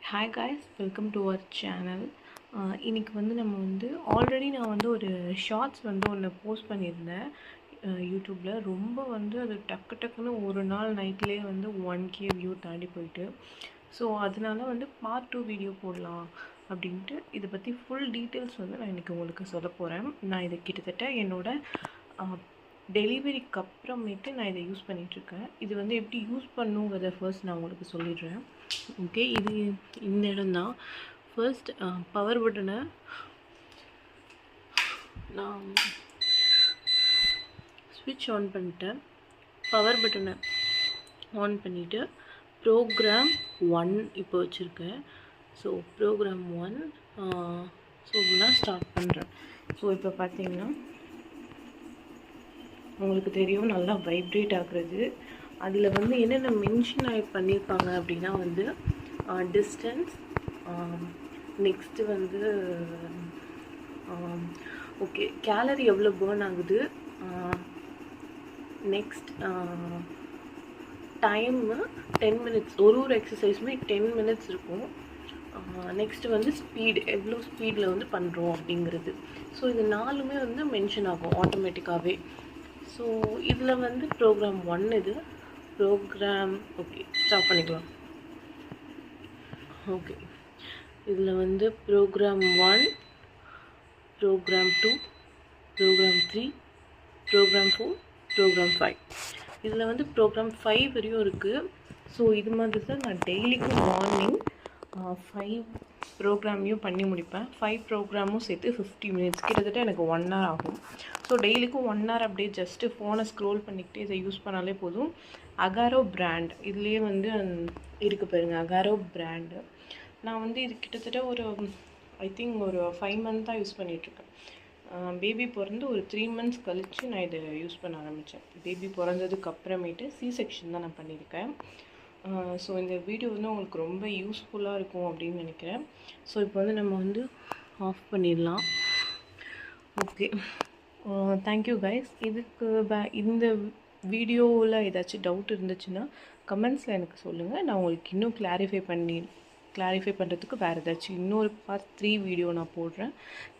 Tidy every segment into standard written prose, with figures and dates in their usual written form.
Hi guys, welcome to our channel. இன்னைக்கு நம்ம already நான் ஒரு ஷார்ட்ஸ் ஒன்று போஸ்ட் பண்ணியிருந்தேன் யூடியூப்பில். ரொம்ப அது டக்குன்னு ஒரு நாள் நைட்லேயே 1K வியூ தாண்டி போயிட்டு. ஸோ அதனால பார்ட் 2 வீடியோ போடலாம் அப்படின்ட்டு இதை பற்றி ஃபுல் டீட்டெயில்ஸ் நான் இன்றைக்கி உங்களுக்கு சொல்ல போகிறேன். நான் இதை கிட்டத்தட்ட என்னோடய டெலிவரிக்கு அப்புறமேட்டு நான் இதை யூஸ் பண்ணிகிட்ருக்கேன். இது எப்படி யூஸ் பண்ணுங்கிறத ஃபர்ஸ்ட் நான் உங்களுக்கு சொல்லிடுறேன். ஓகே, இது இந்த இடம் தான். ஃபர்ஸ்ட் பவர் பட்டனை நான் ஸ்விட்ச் ஆன் பண்ணிட்டேன். பவர் பட்டனை ஆன் பண்ணிவிட்டு ப்ரோக்ராம் 1 இப்போ வச்சுருக்கேன். ஸோ ப்ரோக்ராம் 1 ஸோ நான் ஸ்டார்ட் பண்ணுறேன். ஸோ இப்போ பார்த்தீங்கன்னா உங்களுக்கு தெரியும், நல்லா வைப்ரேட் ஆகுறது. அதில் என்னென்ன மென்ஷன் பண்ணியிருப்பாங்க அப்படின்னா டிஸ்டன்ஸ், நெக்ஸ்ட்டு ஓகே கேலரி எவ்வளோ பேர்ன் ஆகுது, நெக்ஸ்ட் டைமு 10 மினிட்ஸ், ஒரு எக்ஸசைஸுமே 10 மினிட்ஸ் இருக்கும். நெக்ஸ்ட்டு ஸ்பீடு, எவ்வளோ ஸ்பீடில் பண்ணுறோம் அப்படிங்கிறது. ஸோ இது நாலுமே மென்ஷன் ஆகும் ஆட்டோமேட்டிக்காகவே. ஸோ இதில் ப்ரோக்ராம் 1 இது ப்ரோக்ராம். ஓகே, ஸ்டாப் பண்ணிக்கலாம். ஓகே, இதில் program 1, program 2, program 3, program 4, program 5. இதில் ப்ரோக்ராம் 5 வரையும் இருக்குது. ஸோ இது மாதிரி தான் நான் டெய்லிக்கும் மார்னிங் 5 ப்ரோக்ராமையும் பண்ணி முடிப்பேன். 5 ப்ரோக்ராமும் சேர்த்து 50 மினிட்ஸ், கிட்டத்தட்ட எனக்கு 1 hour ஆகும். ஸோ டெய்லிக்கும் 1 hour அப்படியே ஜஸ்ட்டு ஃபோனை ஸ்க்ரோல் பண்ணிக்கிட்டே இதை யூஸ் பண்ணாலே போதும். அகாரோ பிராண்ட் இதுலேயே இருக்குது பாருங்கள், அகாரோ பிராண்டு. நான் இது கிட்டத்தட்ட ஐ திங்க் ஒரு 5 மந்த்தாக யூஸ் பண்ணிகிட்ருக்கேன். பேபி பிறந்து ஒரு 3 months கழித்து நான் இதை யூஸ் பண்ண ஆரம்பித்தேன். பேபி பிறந்ததுக்கு அப்புறமேட்டு C-section தான் நான் பண்ணியிருக்கேன். ஸோ இந்த வீடியோ உங்களுக்கு ரொம்ப யூஸ்ஃபுல்லாக இருக்கும் அப்படின்னு நினைக்கிறேன். ஸோ இப்போ நம்ம ஆஃப் பண்ணிடலாம். Okay, thank you guys. இதுக்கு இந்த வீடியோவில் ஏதாச்சும் டவுட் இருந்துச்சுன்னா கமெண்ட்ஸில் எனக்கு சொல்லுங்கள். நான் உங்களுக்கு இன்னும் கிளாரிஃபை பண்ணுறதுக்கு வேறு ஏதாச்சும் இன்னொரு பார்ட் 3 வீடியோ நான் போடுறேன்.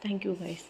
Thank you guys.